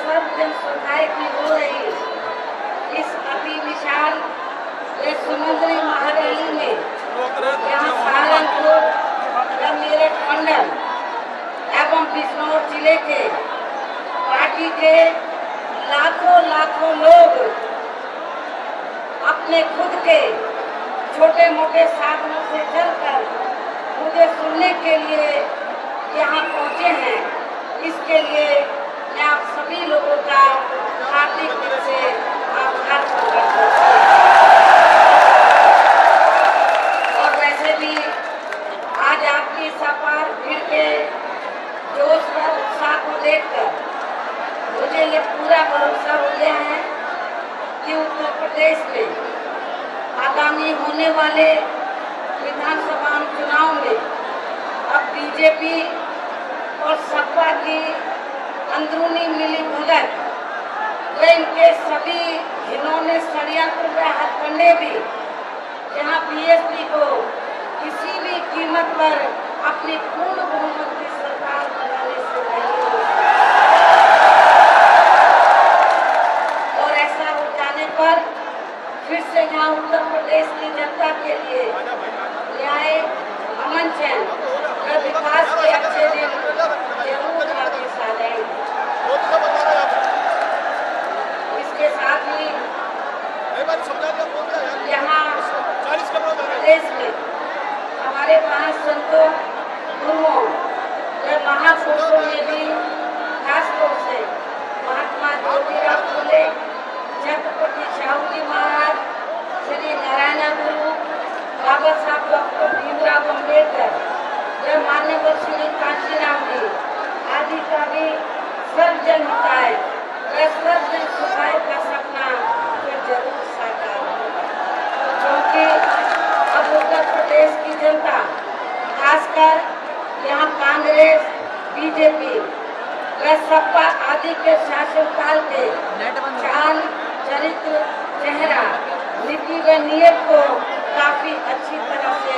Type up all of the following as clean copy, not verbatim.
सर्व जन सुविधाएं की हो रही इस अति विशाल समुद्री महारैली में यहाँ सहारनपुर व मेरठ मंडल एवं बिजनौर जिले के पार्टी के लाखों लोग अपने खुद के छोटे मोटे साधनों से चलकर मुझे सुनने के लिए यहाँ पहुँचे हैं। इसके लिए मैं आप सभी लोगों का हार्दिक रूप से आभार प्रकट करती हूँ। और वैसे भी आज आपकी सपार भीड़ के जोश व उत्साह को देखकर मुझे ये पूरा भरोसा हो गया है कि उत्तर प्रदेश में आगामी होने वाले विधानसभा चुनाव में अब बीजेपी और सपा की अंदरूनी मिली भगत व इनके सभी घिनौने षड्यंत्र व हथकंडे भी जहां बीएसपी को किसी भी कीमत पर अपनी पूर्ण बहुमत की सरकार बनाने से नहीं रोका। और ऐसा हो जाने पर फिर से यहाँ उत्तर प्रदेश की जनता के लिए न्याय, अमन, चैन व विकास के अच्छे दिन जरूर वापिस आ जाएंगे। इसके साथ ही यहाँ प्रदेश में हमारे 5 संतों, गुरुओं व महापुरुषों ने भी खासतौर से महात्मा ज्योतिराव फुले, छत्रपति शाहू जी महाराज, श्री नारायण गुरु, बाबा साहब डॉक्टर भीमराव अम्बेडकर व मान्यवर श्री कांशीराम जी आदि का भी सर्वजन हिताय व सर्वजन सुखाय का सपना फिर जरूर साकार होगा। क्योंकि अब उत्तर प्रदेश की जनता, खासकर यहाँ कांग्रेस, बीजेपी व सपा आदि के शासनकाल के चाल, चरित्र, चेहरा, नीति व नियत को काफी अच्छी तरह से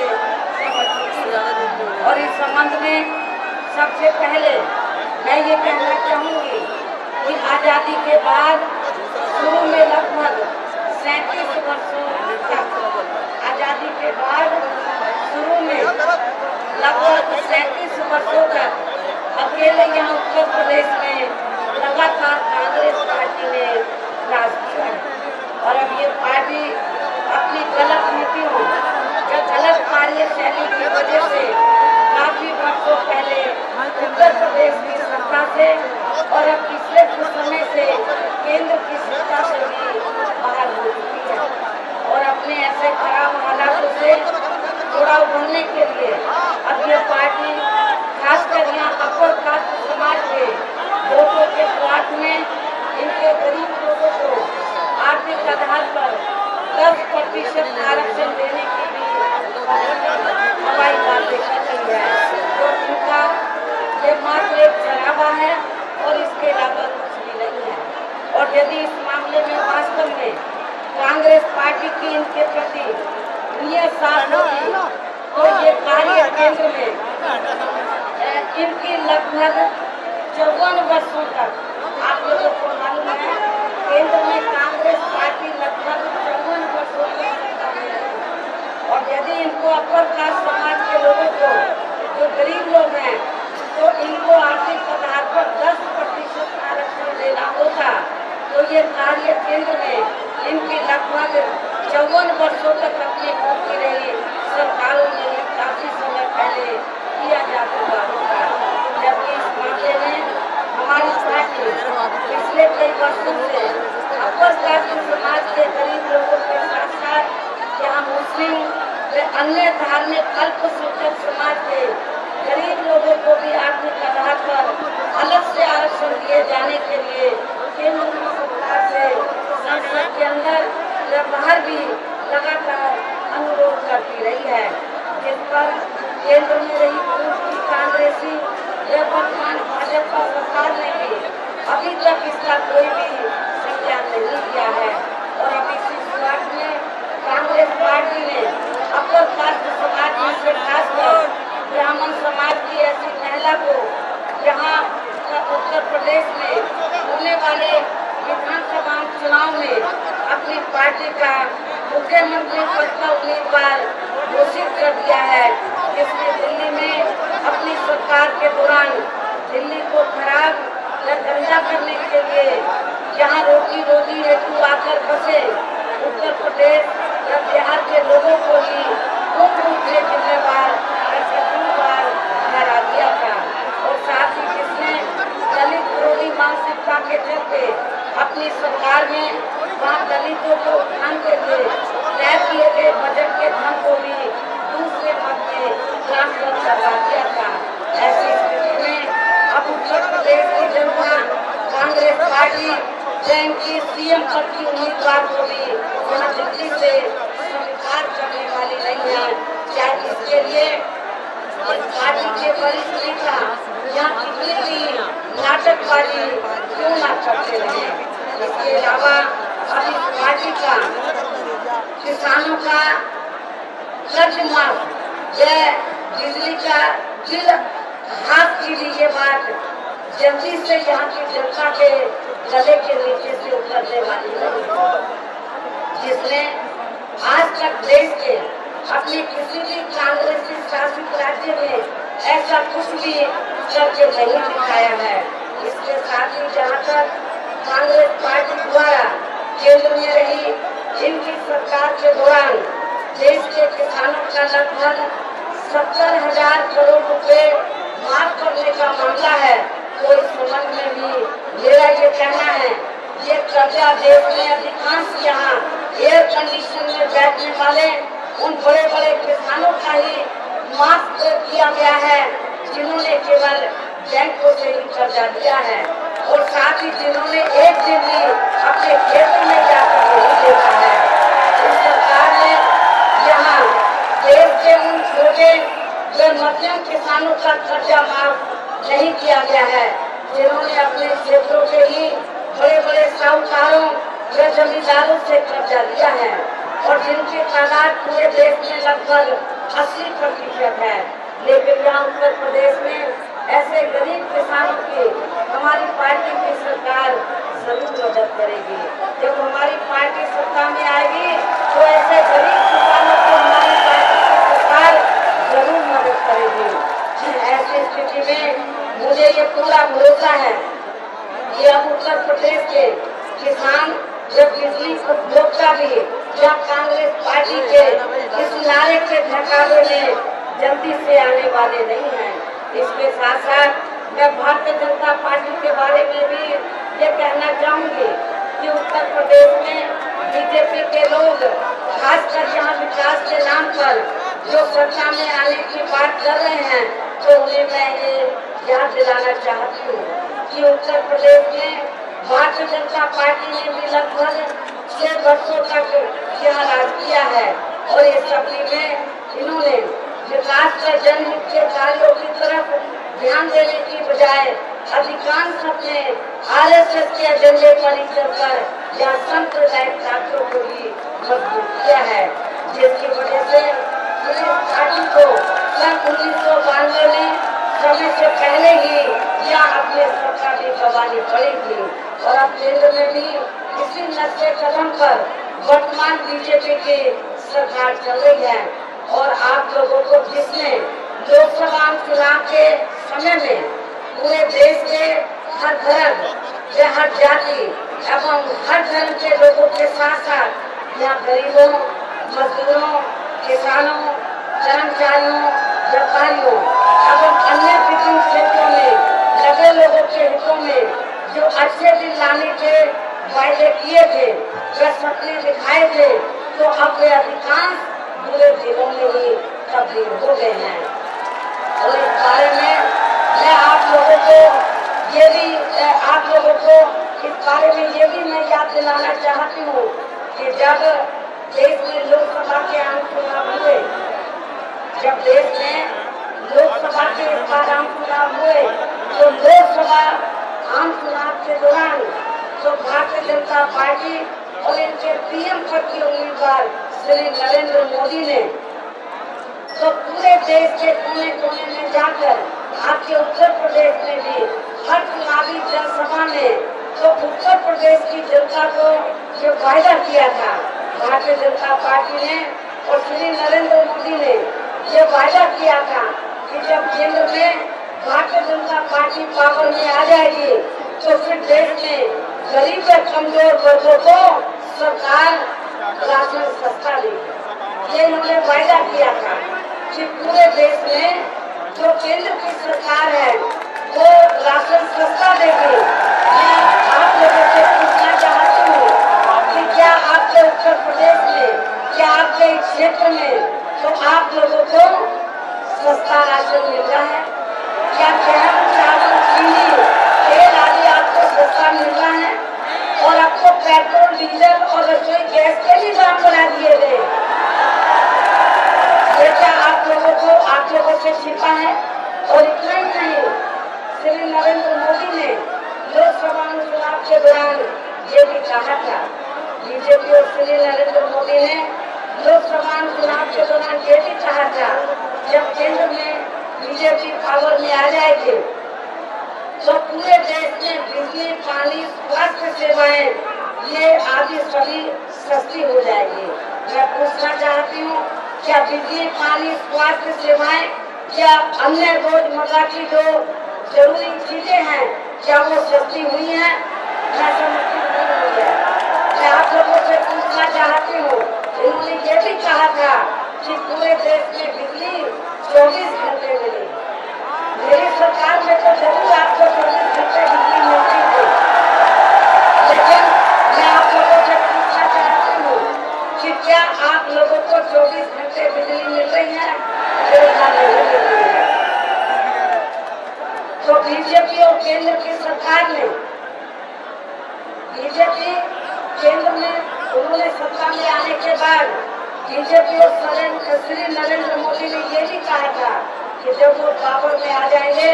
समझ चुकी है। और इस संबंध में सबसे पहले मैं ये कहना चाहूँगी कि आज़ादी के बाद शुरू में लगभग 37 वर्षों तक, आज़ादी के बाद शुरू में लगभग 37 वर्षों तक अकेले यहाँ उत्तर प्रदेश में लगातार कांग्रेस पार्टी ने राज किया है। और अब ये पार्टी अपनी गलत नीतियों या गलत कार्यशैली की वजह से काफी वर्षों पहले उत्तर प्रदेश की सत्ता से और अब पिछले कुछ समय से केंद्र की सत्ता से भी बाहर हो चुकी है। और अपने ऐसे खराब हालातों से थोड़ा उभरने के लिए अब यह पार्टी खासकर यहाँ अपर कास्ट समाज के वोटों के स्वार्थ में इनके गरीब लोगों को आर्थिक आधार पर 10% आरक्षण देने की भी हवाई बातें कर रही है। तो इनका ये मात्र एक चढ़ावा है और इसके अलावा कुछ भी नहीं है। और यदि इस मामले में वास्तव में कांग्रेस पार्टी की इनके प्रति नियत साफ होती तो ये कार्य केंद्र में इनकी लगभग 54 वर्षों तक, आप लोगों को मालूम है केंद्र में कांग्रेस पार्टी लगभग 54 वर्षों तक। और यदि इनको अपर कास्ट समाज के लोगों को, जो गरीब लोग हैं, तो इनको आर्थिक आधार पर 10% आरक्षण देना होता तो ये कार्य केंद्र में इनकी लगभग 54 वर्षों तक अपनी होती रही सरकारों ने काफी समय पहले किया जा चुका होता। जबकि इस मामले में हमारी पार्टी पिछले कई वर्षों से अपर कास्ट समाज के गरीब लोगों के साथ साथ यहाँ मुस्लिम व अन्य धार्मिक अल्पसंख्यक समाज के गरीब लोगों को भी आर्थिक आधार पर अलग से आरक्षण दिए जाने के लिए केंद्र की सरकार से संसद के अंदर व बाहर भी लगातार अनुरोध करती रही है, जिस पर केंद्र में रही पूर्व की कांग्रेसी व वर्तमान भाजपा सरकार ने भी अभी तक इसका कोई भी संज्ञान नहीं किया है। और अभी इसी शुरुआत में कांग्रेस पार्टी ने अपर कास्ट समाज में से खासकर ब्राह्मण समाज की ऐसी महिला को जहाँ उत्तर प्रदेश में होने वाले विधानसभा चुनाव में अपनी पार्टी का मुख्यमंत्री पद का उम्मीदवार घोषित कर दिया है, जिसने दिल्ली में अपनी सरकार के दौरान दिल्ली को खराब व गंदा करने के लिए जहां रोटी रोटी हेतु आकर बसे उत्तर प्रदेश व बिहार के लोगों को ही पूर्ण रूप से जिम्मेवार ठहरा दिया था। और साथ ही जिसने दलित विरोधी मानसिकता के चलते अपनी सरकार में वहाँ दलितों को उत्थान के लिए तय किए गए बजट के धन को भी दूसरे पद में ट्रांसफर करवा दिया था। ऐसी स्थिति में अब उत्तर प्रदेश की जनता कांग्रेस पार्टी स्वयं की सीएम पद की उम्मीदवार को भी यहाँ दिल्ली से स्वीकार करने वाली नहीं है, चाहे इसके लिए पार्टी के वरिष्ठ नेता यहाँ कितनी भी नाटकबाजी क्यों न करते रहे। इसके अलावा अभी पार्टी का किसानों का कर्ज माफ या बिजली का बिल हाथ की ली, ये बात जल्दी से यहाँ की जनता के गले के नीचे से उतरने वाली नहीं, जिसने आज तक देश के अपने किसी भी कांग्रेस शासित राज्य में ऐसा कुछ भी करके नहीं दिखाया है। इसके साथ ही जहाँ तक कांग्रेस पार्टी द्वारा केंद्र में रही इनकी सरकार के दौरान देश के किसानों का लगभग 70,000 करोड़ रुपए माफ करने का मामला है, तो इस संबंध में भी मेरा ये कहना है, ये कर्जा देश में अधिकांश यहाँ एयर कंडीशन में बैठने वाले उन बड़े बड़े किसानों का ही माफ किया गया है, जिन्होंने केवल बैंकों से ही कर्जा लिया है और साथ ही जिन्होंने एक दिन भी अपने खेतों में जाकर नहीं देखा है। इस सरकार ने यहाँ देश के उन छोटे व मध्यम किसानों का कर्जा माफ नहीं किया गया है, जिन्होंने अपने क्षेत्रों के ही बड़े बड़े साहूकारों व जमींदारों से कर्जा लिया है और जिनकी तादाद पूरे देश में लगभग 80% है। लेकिन यहाँ उत्तर प्रदेश में ऐसे गरीब किसानों की हमारी पार्टी की सरकार जरूर मदद करेगी। जब हमारी पार्टी सत्ता में आएगी तो ऐसे गरीब किसानों को हमारी पार्टी की सरकार जरूर मदद करेगी। ऐसी स्थिति में मुझे ये पूरा भरोसा है कि अब उत्तर प्रदेश के किसान जब बिजली उपभोक्ता भी या कांग्रेस पार्टी के इस नारे के धकावे में जल्दी से आने वाले नहीं हैं। इसके साथ साथ मैं भारतीय जनता पार्टी के बारे में भी ये कहना चाहूंगी कि उत्तर प्रदेश में बीजेपी के लोग खासकर यहाँ विकास के नाम पर जो सत्ता में आने की बात कर रहे हैं, तो उन्हें मैं ये याद दिलाना चाहती हूँ कि उत्तर प्रदेश में भारतीय जनता पार्टी ने भी लगभग 6 वर्षों तक यहाँ राज किया है और इस अवधि में इन्होंने विकास का जनहित के कार्यों की तरफ ध्यान देने की बजाय अधिकांश अपने आरएसएस के एजेंडे पर ही चलकर या सांप्रदायिक ताकतों को भी मजबूत किया है, जिसकी वजह से इस पार्टी को सन 1992 में समय से पहले ही यहाँ अपने सत्ता भी गंवानी पड़ेगी और अब केंद्र में भी इसी नक्शे कदम पर वर्तमान बीजेपी की सरकार चल रही है। और आप लोगों को जिसने लोकसभा चुनाव के समय में पूरे देश के हर धर्म या हर जाति एवं हर धर्म के लोगों के साथ साथ यहाँ गरीबों, मजदूरों, किसानों, कर्मचारियों, व्यापारियों एवं अन्य विभिन्न क्षेत्रों में लगे लोगों के हितों में जो अच्छे दिन लाने के वायदे किए थे, जो सपने दिखाए थे, तो अब वे अधिकांश पूरे जिलों में ही तब्दील हो गए हैं। और इस बारे में मैं आप लोगों को इस बारे में ये भी मैं याद दिलाना चाहती हूँ कि जब देश में लोकसभा के आम चुनाव हुए, जब देश में लोकसभा के इस बार आम चुनाव हुए, तो लोकसभा आम चुनाव के दौरान तो भारतीय जनता पार्टी और इनके पीएम पद के उम्मीदवार श्री नरेंद्र मोदी ने तो पूरे देश के कोने कोने में जाकर आपके उत्तर प्रदेश में भी हर चुनावी जनसभा में तो उत्तर प्रदेश की जनता को जो वायदा किया था भारतीय जनता पार्टी ने और श्री नरेंद्र मोदी ने ये वायदा किया था कि जब केंद्र में भारतीय जनता पार्टी पावर में आ जाएगी तो फिर देश में गरीब या कमजोर वर्गों को सरकार राशन सस्ता देगी। ये उन्होंने वायदा किया था कि पूरे देश में जो केंद्र की सरकार है वो राशन सस्ता देगी। मैं आप लोगों से पूछना चाहती हूँ कि क्या आपके उत्तर प्रदेश में, क्या आपके क्षेत्र में तो आप लोगों को सस्ता राशन मिल रहा है? क्या गेहूं, चावल, चीनी, तेल आदि आपको सस्ता मिल रहा है? और आपको पेट्रोल, डीजल और रसोई गैस के भी दाम बढ़ा दिए गए। ये क्या आप लोगों से छिपा है? और इतना ही नहीं, श्री नरेंद्र मोदी ने लोकसभा चुनाव के दौरान ये भी कहा था, बीजेपी और श्री नरेंद्र मोदी ने लोकसभा चुनाव के दौरान ये भी कहा था, जब केंद्र में बीजेपी पावर में आ जाएगी तो पूरे देश में बिजली, पानी, स्वास्थ्य सेवाएं ये आदि सभी सस्ती हो जाएगी। मैं पूछना चाहती हूँ, क्या बिजली, पानी, स्वास्थ्य सेवाएं, क्या अन्य रोजमर्रा की जो जरूरी चीजें हैं क्या वो सस्ती हुई हैं? मैं समझती नहीं हुई है। मैं आप लोगों से पूछना चाहती हूँ, इन्होंने ये भी कहा था कि पूरे देश में बिजली 24 घंटे मिलेगी। मेरी सरकार में तो जरूर आपको 24 घंटे बिजली मिलती थी, लेकिन मैं आप लोगों से पूछना चाहती हूँ कि क्या आप लोगों को 24 घंटे बिजली मिल रही है? नहीं मिल रही है। तो बीजेपी और केंद्र की सरकार ने, बीजेपी केंद्र में उन्होंने सत्ता में आने के बाद बीजेपी और श्री नरेंद्र मोदी ने ये भी कहा था कि जब वो पावर में आ जाएंगे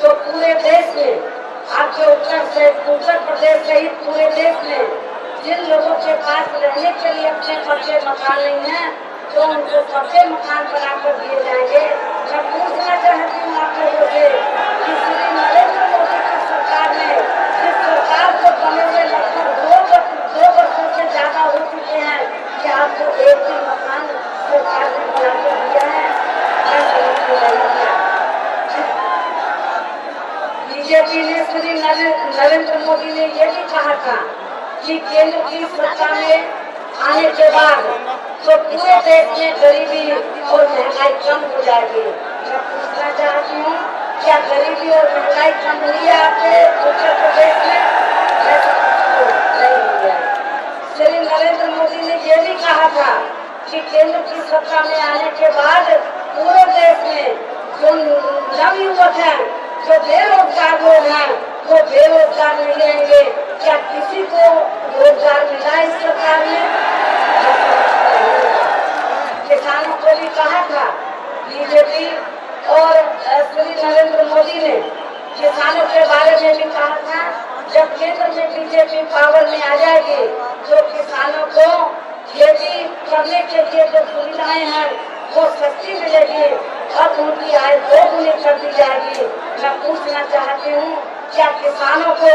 तो पूरे देश में, आपके उत्तर प्रदेश सहित पूरे देश में जिन लोगों के पास रहने के लिए अपने पक्के मकान नहीं है तो उनको पक्के मकान बनाकर दिए जाएंगे। मैं पूछना चाहती हूँ आप लोगों से कि श्री नरेंद्र मोदी की सरकार ने, जिस सरकार को बने हुए लगभग 2 वर्षों से ज्यादा हो चुके हैं, कि आपको एक भी मकान सरकार ने बनाकर दिया है? मैं समझती नहीं किया। बीजेपी ने, श्री नरेंद्र मोदी ने ये भी कहा था कि केंद्र की सत्ता में आने के बाद तो पूरे देश में गरीबी और महंगाई कम हो जाएगी। मैं पूछना चाहती हूँ, क्या गरीबी और महंगाई कम हुई है आपके उत्तर प्रदेश में? नहीं हुई है। श्री नरेंद्र मोदी ने ये भी कहा था कि केंद्र की सत्ता में आने के बाद पूरे देश में जो नवयुवक हैं, जो बेरोजगार लोग हैं, वो बेरोजगार नहीं रहेंगे। क्या किसी को रोजगार मिला इस सरकार में? किसानों को भी कहा था बीजेपी और श्री नरेंद्र मोदी ने, किसानों के बारे में भी कहा था जब केंद्र में बीजेपी पावर में आ जाएगी तो किसानों को खेती करने के लिए जो सुविधाएं हैं वो सस्ती मिलेगी और उनकी आय 2 गुनी कर दी जाएगी। मैं पूछना चाहती हूँ, क्या किसानों को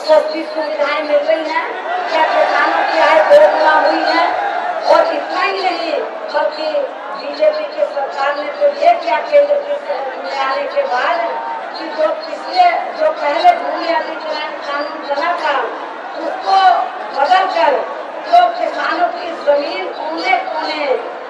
सस्ती सुविधाएं मिल रही हैं? क्या किसानों की आय 2 गुना हुई है? और इतना ही नहीं, बल्कि बीजेपी की सरकार ने तो ये क्या केंद्र में आने के बाद कि जो पहले भूमि अधिग्रहण कानून बना था उसको बदलकर तो किसानों की जमीन कोने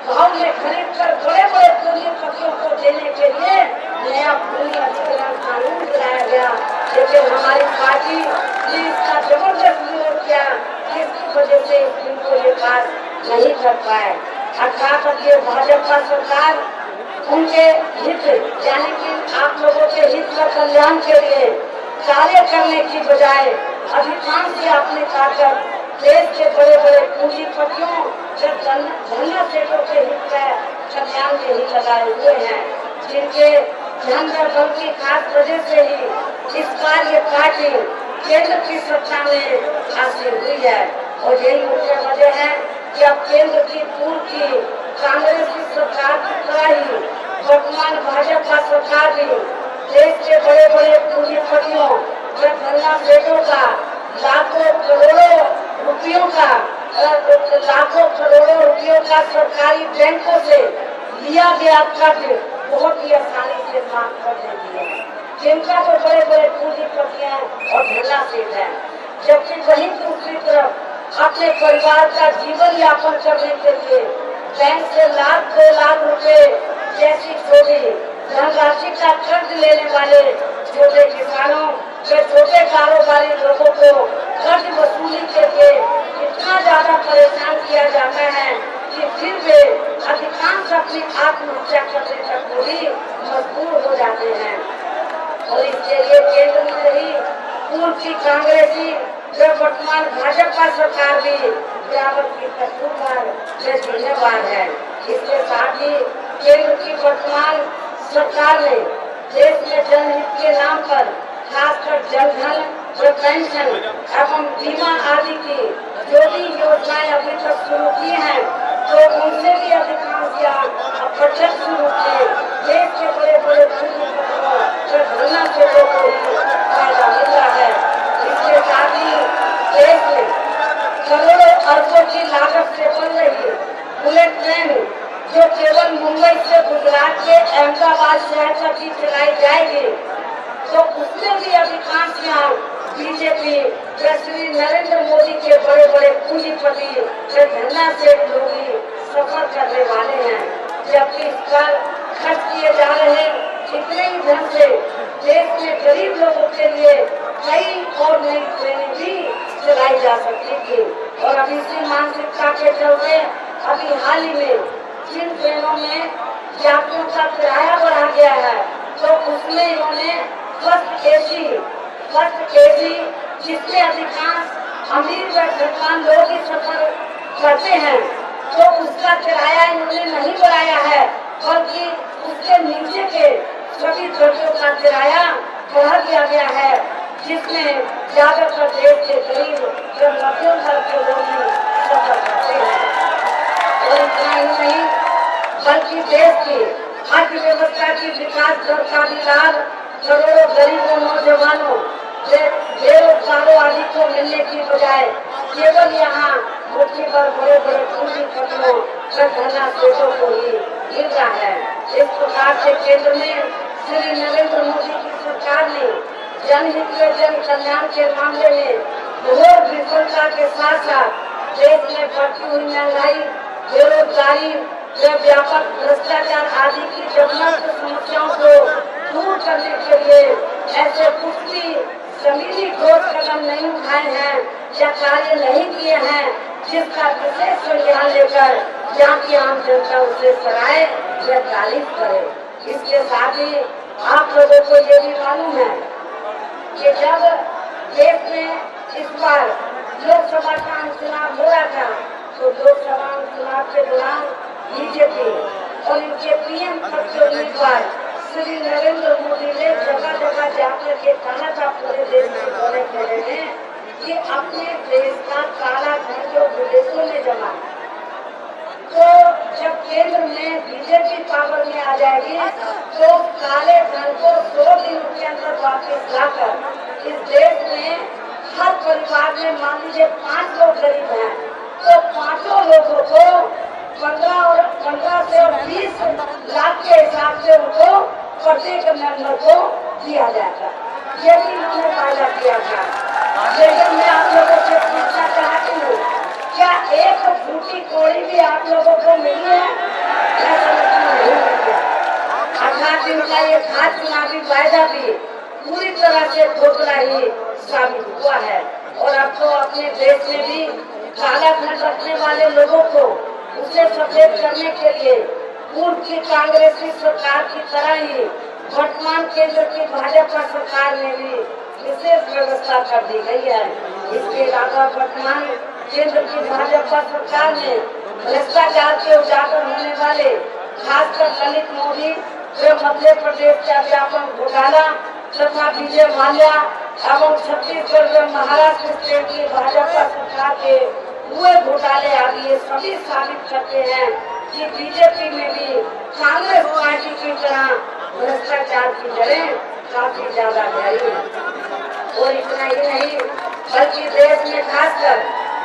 भाव में खरीद कर बड़े बड़े पूंजीपतियों को देने के लिए नया भूमि अधिग्रहण कानून बनाया गया। लेकिन हमारी पार्टी ने इसका जबरदस्त विरोध किया, जिसकी वजह से इस बिल को ये पास नहीं कर पाए। अर्थात ये भाजपा सरकार उनके हित यानी कि आप लोगों के हित का कल्याण के लिए कार्य करने की बजाय अधिकांश से अपने ताकत देश के बड़े बड़े पूंजीपतियों धन्ना सेठों के हित का कल्याण में ही लगाए हुए हैं, जिनके धन बल की खास वजह से ही इस बार ये पार्टी केंद्र की सत्ता में हासिल हुई है। और यही मुख्य वजह है कि अब केंद्र की पूर्व की कांग्रेस की सरकार की तरह ही वर्तमान भाजपा सरकार भी देश बड़े बड़े पूंजीपतियों व धनना सेठों का लाखों करोड़ों रुपयों का सरकारी बैंकों से लिया गया कर्ज बहुत ही आसानी से माफ कर देती है, जिनका तो बड़े बड़े पूंजीपति और धनना सेठ है। जबकि वही दूसरी तरफ अपने परिवार का जीवन यापन करने के लिए बैंक से लाख 2 लाख रुपए जैसी छोटी धनराशि का कर्ज लेने वाले छोटे किसानों व छोटे कारोबारी लोगों को कर्ज वसूली के लिए इतना ज्यादा परेशान किया जाता है कि फिर वे अधिकांश अपनी आत्महत्या करने तक भी मजबूर हो जाते हैं। और इसके लिए केंद्र में रही पूर्व की कांग्रेसी व वर्तमान भाजपा सरकार भी बराबर की कसूरवार व जिम्मेवार है। इसके साथ ही केंद्र की वर्तमान सरकार ने देश में जनहित के नाम पर खासकर जनधन व पेंशन एवं बीमा आदि की जो भी योजनाएं अभी तक शुरू की हैं, तो उनसे भी अधिकांश या अप्रत्यक्ष रूप से देश के बड़े बड़े धनना क्षेत्रों को ही फायदा मिल रहा है। इसके साथ ही देश में करोड़ों अरबों की लागत से बन रही बुलेट ट्रेन जो केवल मुंबई से गुजरात के अहमदाबाद शहर तक ही चलाई जाएगी, तो उसमें भी अधिकांश यहाँ बीजेपी श्री नरेंद्र मोदी के बड़े बड़े पूंजीपति धनना सेठ लोग ही सफर करने वाले हैं। जबकि इस पर खर्च किए जा रहे इतने ही धन से देश में गरीब लोगों के लिए कई और नई ट्रेनें भी चलाई जा सकती थी। और अभी इसी मानसिकता के चलते अभी हाल ही में जिन ट्रेनों में यात्रियों का किराया बढ़ा गया है, तो उसमें इन्होंने फर्स्ट एसी जिससे अधिकांश अमीर व धनवान लोग ही सफर करते हैं, तो उसका किराया इन्होंने नहीं बढ़ाया है, बल्कि उसके नीचे के सभी दर्जों का किराया बढ़ा दिया गया है, जिसमें ज्यादातर देश के गरीब व मध्यम वर्ग के लोग ही सफर करते हैं। और इतना ही नहीं, बल्कि देश की अर्थव्यवस्था की विकास दर का भी लाभ करोड़ों गरीबों नौजवानों बेरोजगारों आदि को मिलने की बजाय केवल यहाँ मुट्ठी पर बड़े बड़े पूंजीपतियों व धनना सेठों को ही मिल रहा है। इस प्रकार से केंद्र में श्री नरेंद्र मोदी की सरकार ने जनहित व जन कल्याण के मामले में घोर विफलता के साथ साथ देश में बढ़ती हुई महंगाई, बेरोजगारी व व्यापक भ्रष्टाचार आदि की जबरदस्त समस्याओं को दूर करने के लिए ऐसे कुछ भी जमीनी ठोस कदम नहीं उठाए हैं या कार्य नहीं किए हैं जिसका विशेष संज्ञान लेकर यहाँ की आम जनता उसे सराहे या तारीफ करे। इसके साथ ही आप लोगों को ये भी मालूम है कि जब देश में इस बार लोकसभा का चुनाव हो रहा था, तो लोकसभा चुनाव के दौरान बीजेपी और इनके पीएम पद के उम्मीदवार श्री नरेंद्र मोदी ने जगह जगह जाकर के कहा था पूरे देश में दौरे करे हैं कि अपने देश का काला धन जो विदेशों में जमा है, तो जब केंद्र में बीजेपी पावर में आ जाएगी, तो काले धन को 2 दिनों के अंदर वापस लाकर इस देश में हर परिवार में मान लीजिए 5 लोग गरीब हैं, तो 5 लोगों को 15 से 20 लाख के हिसाब से उनको प्रत्येक मेंबर को दिया जाएगा। ये भी इन्होंने वायदा किया था। लेकिन मैं आप लोगों से पूछना चाहती हूँ, क्या एक फूटी कोड़ी भी आप लोगों को मिली है? ऐसा नहीं मिली है। 18 दिन का ये खास चुनावी वायदा भी पूरी तरह से खोखला ही साबित हुआ है। और अब तो अपने देश में भी काला धन रखने वाले लोगों को उसे सफेद करने के लिए पूर्व की कांग्रेसी सरकार की तरह ही वर्तमान केंद्र की भाजपा सरकार में भी विशेष व्यवस्था कर दी गई है। इसके अलावा वर्तमान केंद्र की भाजपा सरकार ने भ्रष्टाचार के उजागर होने वाले खासकर दलित मोदी व मध्य प्रदेश का व्यापक घोटाला तथा विजय माल्या एवं छत्तीसगढ़ व महाराष्ट्र स्टेट की भाजपा सरकार के हुए घोटाले आदि ये सभी साबित करते हैं कि बीजेपी में भी कांग्रेस पार्टी की तरह भ्रष्टाचार की जड़ें काफी ज्यादा गहरी है। और इतना ही नहीं बल्कि देश में खासकर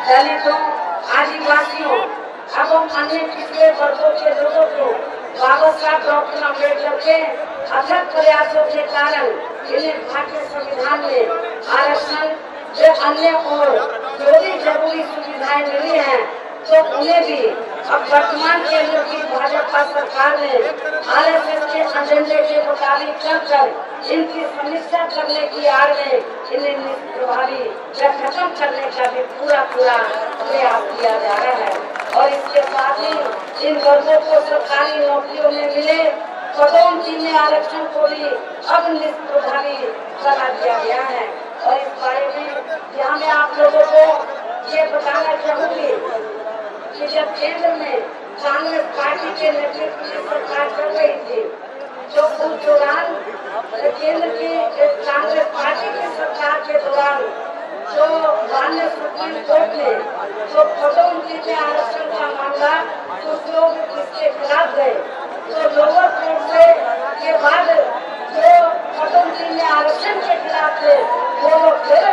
दलितों, आदिवासियों एवं अन्य पिछड़े वर्गों के लोगों को बाबा साहब डॉक्टर अम्बेडकर के अथक प्रयासों के कारण इन्हें भारतीय संविधान में आरक्षण व अन्य और जो भी जरूरी सुविधाएं मिली हैं, तो उन्हें भी अब वर्तमान केंद्र की भाजपा सरकार ने आरएसएस के एजेंडे के मुताबिक चलकर इनकी समीक्षा करने की आड़ में इन्हें प्रभावी व खत्म करने का भी पूरा प्रयास किया जा रहा है। और इसके साथ ही इन वर्गों को सरकारी नौकरियों में मिले पदोन्नति में आरक्षण को भी अब निष्प्रभावी करा दिया गया है। और इस बारे में यहाँ मैं आप लोगों को ये बताना चाहूंगी कि जब केंद्र में कांग्रेस पार्टी के नेतृत्व में सरकार चल रही थी, तो उस दौरान केंद्र की कांग्रेस पार्टी की सरकार के दौरान जो माननीय सुप्रीम कोर्ट ने जो पदोन्नति में आरक्षण का मामला कुछ लोग इसके खिलाफ गए, तो लोअर कोर्ट से के बाद जो पदोन्नति में आरक्षण के खिलाफ थे वो लोग फिर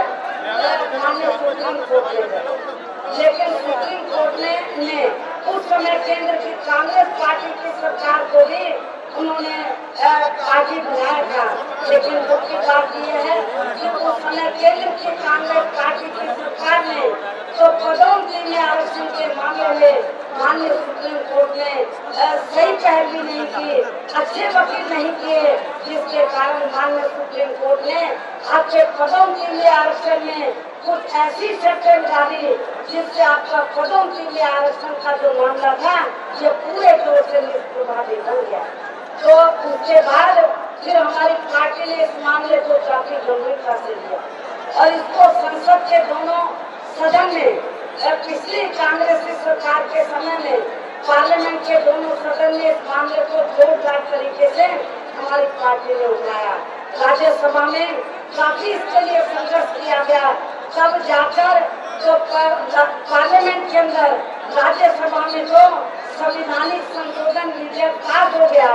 माननीय सुप्रीम कोर्ट ले गए। लेकिन सुप्रीम कोर्ट ने उस समय केंद्र की कांग्रेस पार्टी की सरकार को भी उन्होंने पार्टी बनाया था। लेकिन दुख की बात यह है कि उस समय केंद्र की कांग्रेस पार्टी की सरकार ने तो पदोन्नति में आरक्षण के मामले में माननीय सुप्रीम कोर्ट ने सही पहलवी नहीं की, अच्छे वकील नहीं किए, जिसके कारण माननीय सुप्रीम कोर्ट ने आपके पदोन्नति में आरक्षण में कुछ ऐसी शर्तें डाली जिससे आपका पदोन्नति में आरक्षण का जो मामला था ये पूरे तौर से निष्प्रभावी बन गया। तो उसके बाद फिर हमारी पार्टी ने इस मामले को काफी गंभीरता से लिया और इसको संसद के दोनों सदन में पिछली कांग्रेसी सरकार के समय में पार्लियामेंट के दोनों सदन में इस मामले को जोरदार तरीके से हमारी पार्टी ने उठाया। राज्यसभा में काफी इसके लिए संघर्ष किया गया, तब जाकर जो पार्लियामेंट के अंदर राज्यसभा में जो संवैधानिक संशोधन विधेयक पास हो गया,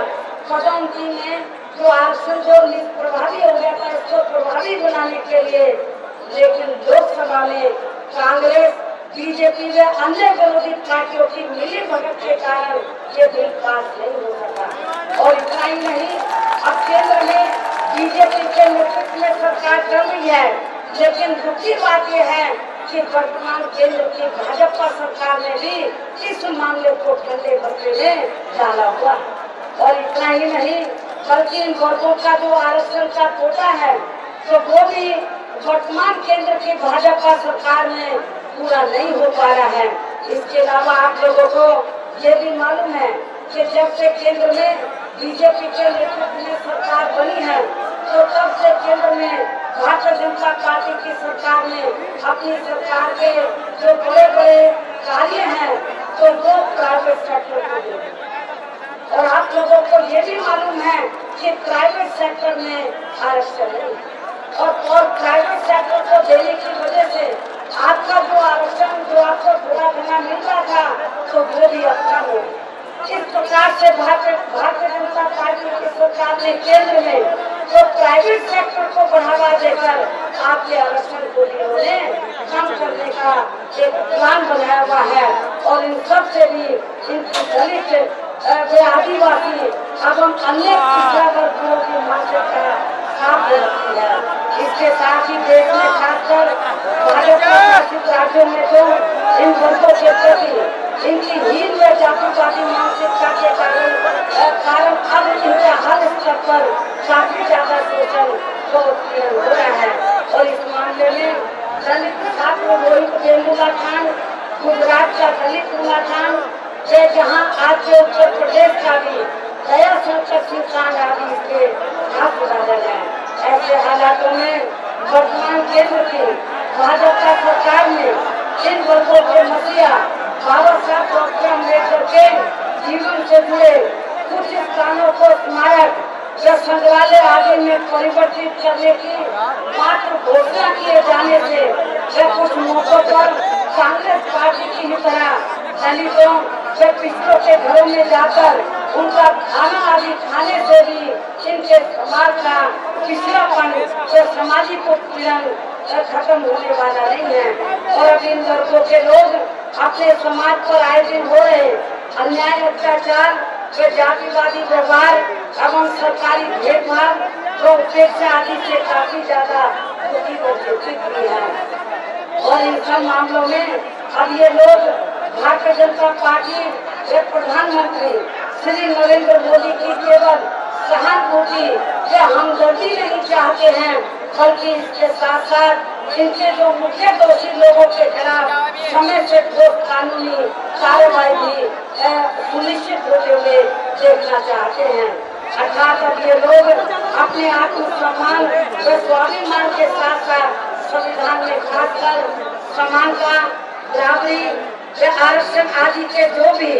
पदोन्नति में जो आरक्षण जो प्रभावी हो गया था इसको प्रभावी बनाने के लिए, लेकिन लोकसभा में कांग्रेस, बीजेपी व अन्य विरोधी पार्टियों की मिली भगत के कारण ये बिल पास नहीं हो सका। और इतना ही नहीं, अब केंद्र में बीजेपी के नेतृत्व में सरकार चल रही है, लेकिन दूसरी बात यह है कि वर्तमान केंद्र की भाजपा सरकार ने भी इस मामले को ठंडे बरते में डाला हुआ। और इतना ही नहीं, बल्कि इन वर्गों का जो आरक्षण का कोटा है तो वो भी वर्तमान केंद्र की भाजपा सरकार में पूरा नहीं हो पा रहा है। इसके अलावा आप लोगों को ये भी मालूम है कि जब से केंद्र में बीजेपी के नेतृत्व में सरकार बनी है, तो तब से केंद्र में भारतीय जनता पार्टी की सरकार ने अपनी सरकार के जो बड़े बड़े कार्य हैं तो वो प्राइवेट सेक्टर को दे। और आप लोगों को ये भी मालूम है कि प्राइवेट सेक्टर में आरक्षण नहीं, और प्राइवेट सेक्टर को देने की वजह से आपका जो आरक्षण जो आपको थोड़ा घना मिल रहा था तो वो भी अच्छा हो। इस प्रकार से भारतीय जनता पार्टी की सरकार ने केंद्र में तो प्राइवेट सेक्टर को बढ़ावा देकर आपके आरक्षण को भी कम करने का एक प्लान बनाया हुआ है। और इन सब से भी इनकी दलित आदिवासी एवं अन्य पिछड़ा वर्गों की मानसिकता साफ हो रही है। इसके साथ ही देश में खासकर भाजपा शासित राज्यों में तो इन वर्गों के प्रति इनकी हीन व जातिवादी मानसिकता के कारण अब इनका हर स्तर पर काफी ज्यादा शोषण हो रहा है। और इस मामले में दलित छात्र रोहित वेमुला खान, गुजरात का दलित मुला खान, जहाँ आज के उत्तर प्रदेश का भी दया शंकर सिंह कांड आदि इसके हाथ डाला जाए। ऐसे हालातों में वर्तमान केंद्र की भाजपा सरकार ने इन वर्गों के मसीहा बाबा साहब डॉक्टर अम्बेडकर के जीवन से जुड़े कुछ स्थानों को स्मारक या संग्रहालय आदि में परिवर्तित करने की मात्र घोषणा किए जाने से या कुछ मौकों पर कांग्रेस पार्टी की तरह दलितों या पिछड़ों के घरों में जाकर उनका खाना आदि खाने से भी इनके समाज का पिछड़ापन और सामाजिक उत्पीड़न खत्म होने वाला नहीं है। और अब इन वर्गों के लोग अपने समाज पर आए दिन हो रहे अन्याय, अत्याचार, जातिवादी व्यवहार एवं सरकारी भेदभाव और उपेक्षा आदि से काफी ज्यादा दुखी और चिंतित भी है। और इन सब मामलों में अब ये लोग भारतीय जनता पार्टी के प्रधानमंत्री श्री नरेंद्र मोदी की केवल सहानुभूति या हमदर्दी नहीं चाहते हैं, बल्कि इसके साथ साथ इनके जो मुख्य दोषी लोगों के खिलाफ समय से ठोस कानूनी कार्रवाई भी सुनिश्चित होते हुए देखना चाहते हैं। अर्थात अब ये लोग अपने आत्मसम्मान व स्वाभिमान के साथ साथ संविधान में खासकर समानता, बराबरी, आरक्षण आदि के जो भी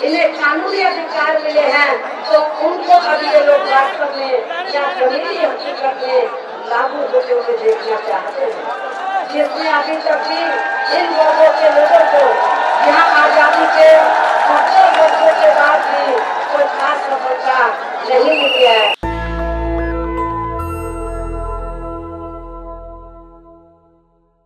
इन्हें कानूनी अधिकार मिले हैं, तो उनको अब ये लोग वास्तव में या जमीनी हकीकत में लागू होते हुए देखना चाहते हैं, जिसमें अभी तक भी इन वर्गों के लोगों को